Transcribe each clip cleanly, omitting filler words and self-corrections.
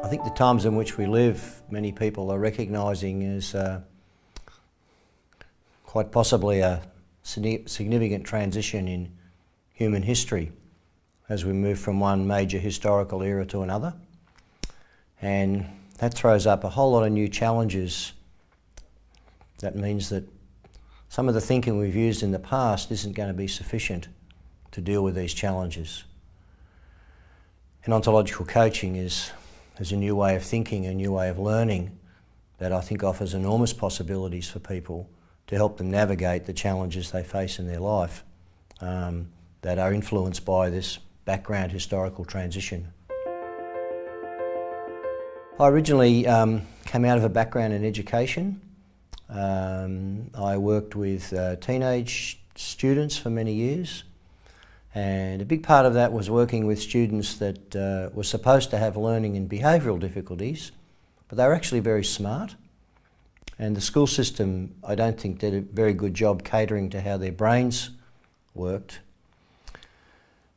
I think the times in which we live, many people are recognising as quite possibly a significant transition in human history as we move from one major historical era to another. And that throws up a whole lot of new challenges. That means that some of the thinking we've used in the past isn't going to be sufficient to deal with these challenges. And ontological coaching is a new way of thinking, a new way of learning that I think offers enormous possibilities for people to help them navigate the challenges they face in their life that are influenced by this background historical transition. I originally came out of a background in education. I worked with teenage students for many years, and a big part of that was working with students that were supposed to have learning and behavioural difficulties, but they were actually very smart. And the school system, I don't think, did a very good job catering to how their brains worked.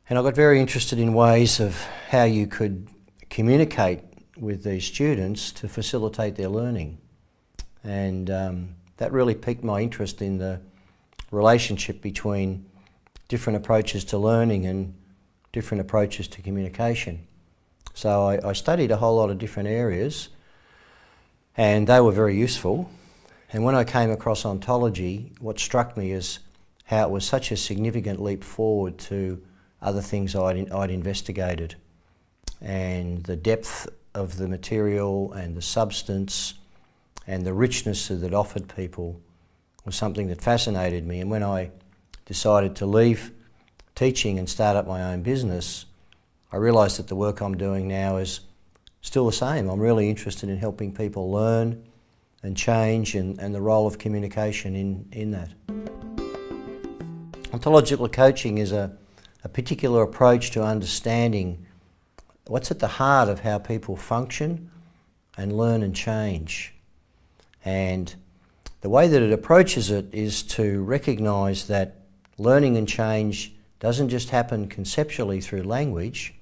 And I got very interested in ways of how you could communicate with these students to facilitate their learning. And that really piqued my interest in the relationship between different approaches to learning and different approaches to communication. So I studied a whole lot of different areas, and they were very useful. And when I came across ontology, what struck me is how it was such a significant leap forward to other things I'd investigated. And the depth of the material and the substance and the richness that it offered people was something that fascinated me. And when I decided to leave teaching and start up my own business, I realised that the work I'm doing now is still the same. I'm really interested in helping people learn and change, and the role of communication in that. Ontological coaching is a particular approach to understanding what's at the heart of how people function and learn and change. And the way that it approaches it is to recognise that learning and change doesn't just happen conceptually through language,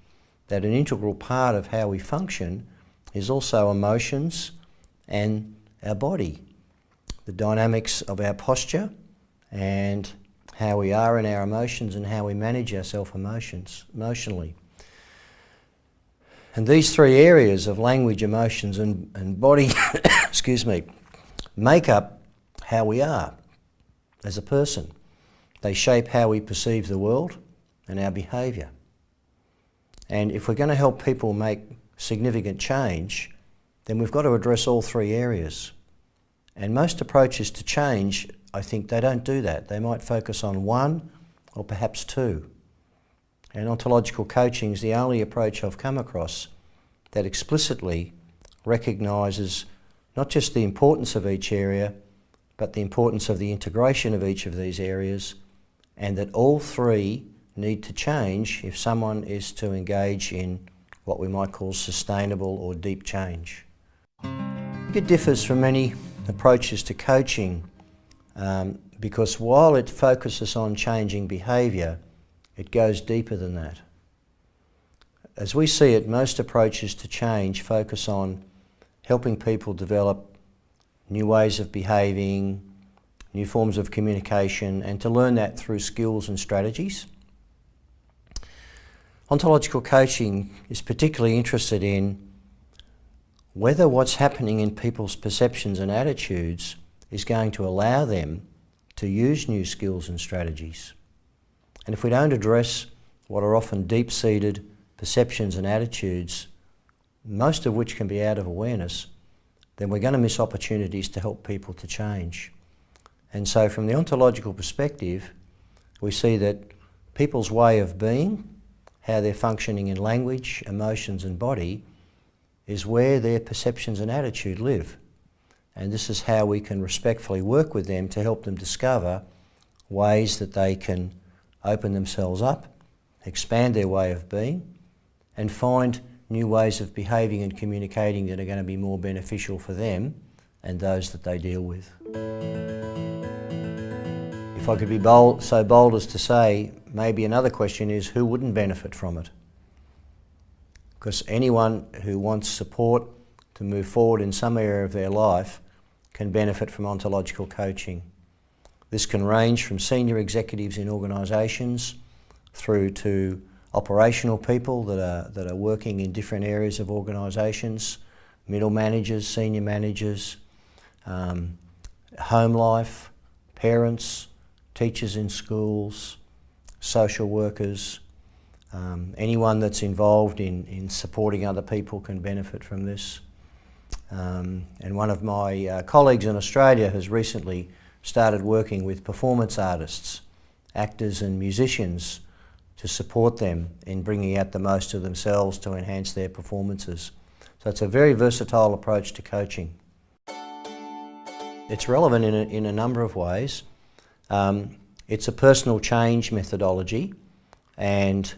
that an integral part of how we function is also emotions and our body, the dynamics of our posture and how we are in our emotions and how we manage ourselves emotionally. And these three areas of language, emotions and body excuse me, make up how we are as a person. They shape how we perceive the world and our behaviour. And if we're going to help people make significant change, then we've got to address all three areas. And most approaches to change, I think they don't do that. They might focus on one or perhaps two. And ontological coaching is the only approach I've come across that explicitly recognises not just the importance of each area, but the importance of the integration of each of these areas, and that all three need to change if someone is to engage in what we might call sustainable or deep change. It differs from many approaches to coaching because while it focuses on changing behaviour, it goes deeper than that. As we see it, most approaches to change focus on helping people develop new ways of behaving, new forms of communication, and to learn that through skills and strategies. Ontological coaching is particularly interested in whether what's happening in people's perceptions and attitudes is going to allow them to use new skills and strategies. And if we don't address what are often deep-seated perceptions and attitudes, most of which can be out of awareness, then we're going to miss opportunities to help people to change. And so from the ontological perspective, we see that people's way of being, how they're functioning in language, emotions and body, is where their perceptions and attitude live. And this is how we can respectfully work with them to help them discover ways that they can open themselves up, expand their way of being, and find new ways of behaving and communicating that are going to be more beneficial for them and those that they deal with. If I could be so bold as to say, maybe another question is, who wouldn't benefit from it? because anyone who wants support to move forward in some area of their life can benefit from ontological coaching. This can range from senior executives in organisations through to operational people that are working in different areas of organisations, middle managers, senior managers, home life, parents, teachers in schools, social workers, anyone that's involved in supporting other people can benefit from this. And one of my colleagues in Australia has recently started working with performance artists, actors and musicians to support them in bringing out the most of themselves to enhance their performances. So it's a very versatile approach to coaching. It's relevant in a number of ways. It's a personal change methodology, and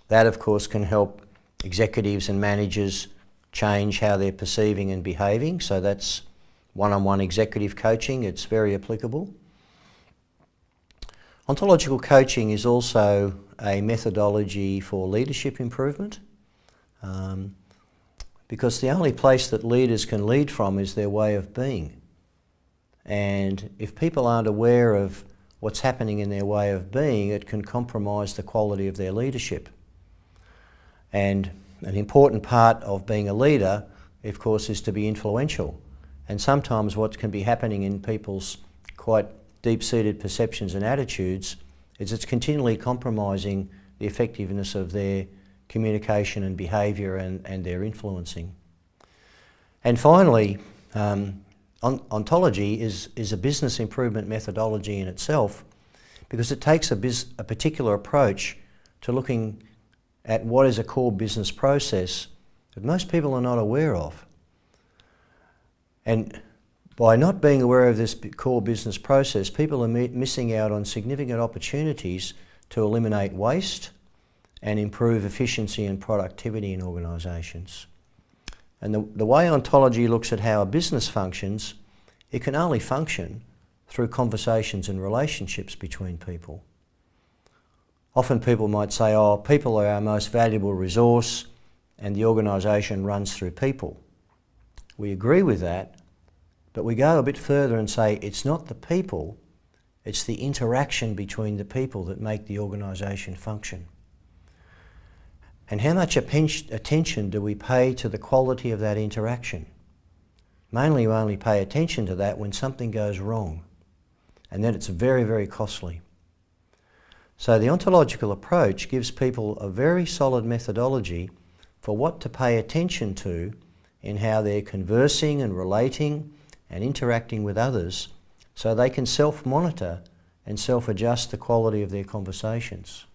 that of course can help executives and managers change how they're perceiving and behaving. So that's one-on-one executive coaching. It's very applicable. Ontological coaching is also a methodology for leadership improvement, because the only place that leaders can lead from is their way of being. And if people aren't aware of what's happening in their way of being, it can compromise the quality of their leadership. And an important part of being a leader, of course, is to be influential. And sometimes what can be happening in people's quite deep-seated perceptions and attitudes is it's continually compromising the effectiveness of their communication and behaviour and their influencing. And finally, ontology is a business improvement methodology in itself, because it takes a particular approach to looking at what is a core business process that most people are not aware of. And by not being aware of this core business process, people are missing out on significant opportunities to eliminate waste and improve efficiency and productivity in organisations. And the way ontology looks at how a business functions, it can only function through conversations and relationships between people. Often people might say, oh, people are our most valuable resource and the organisation runs through people. We agree with that, but we go a bit further and say it's not the people, it's the interaction between the people that make the organisation function. And how much attention do we pay to the quality of that interaction? Mainly we only pay attention to that when something goes wrong, and then it's very, very costly. So the ontological approach gives people a very solid methodology for what to pay attention to in how they're conversing and relating and interacting with others, so they can self-monitor and self-adjust the quality of their conversations.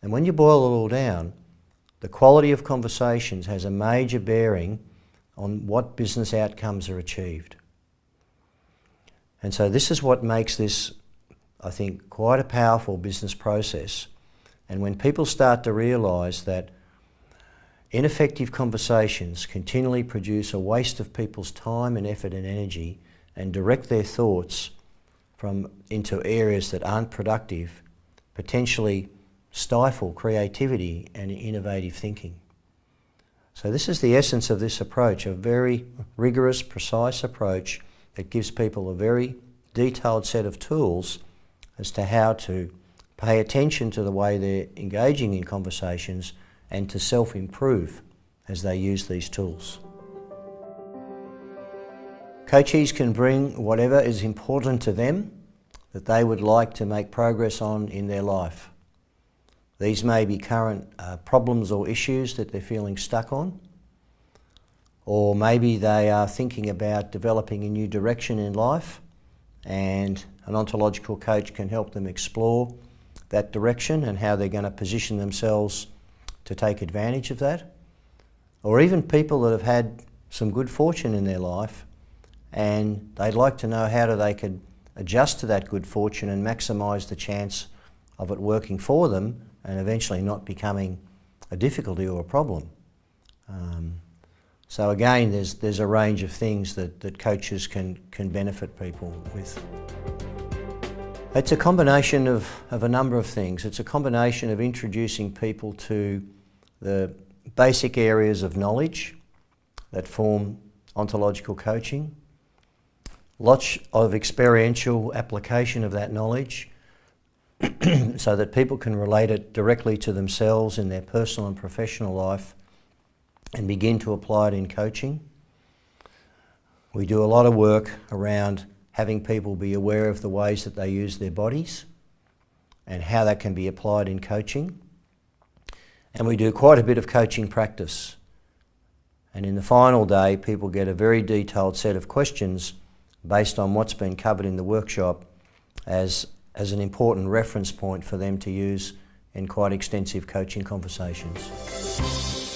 And when you boil it all down, the quality of conversations has a major bearing on what business outcomes are achieved. And so this is what makes this, I think, quite a powerful business process. And when people start to realise that ineffective conversations continually produce a waste of people's time and effort and energy and direct their thoughts into areas that aren't productive, potentially stifle creativity and innovative thinking. So this is the essence of this approach, a very rigorous, precise approach that gives people a very detailed set of tools as to how to pay attention to the way they're engaging in conversations and to self-improve as they use these tools. Coachees can bring whatever is important to them that they would like to make progress on in their life. These may be current problems or issues that they're feeling stuck on, or maybe they are thinking about developing a new direction in life, and an ontological coach can help them explore that direction and how they're going to position themselves to take advantage of that. Or even people that have had some good fortune in their life and they'd like to know how they could adjust to that good fortune and maximise the chance of it working for them and eventually not becoming a difficulty or a problem. So again, there's a range of things that coaches can benefit people with. It's a combination of a number of things. It's a combination of introducing people to the basic areas of knowledge that form ontological coaching, lots of experiential application of that knowledge so that people can relate it directly to themselves in their personal and professional life and begin to apply it in coaching. We do a lot of work around having people be aware of the ways that they use their bodies and how that can be applied in coaching. And we do quite a bit of coaching practice. And in the final day, people get a very detailed set of questions based on what's been covered in the workshop as an important reference point for them to use in quite extensive coaching conversations.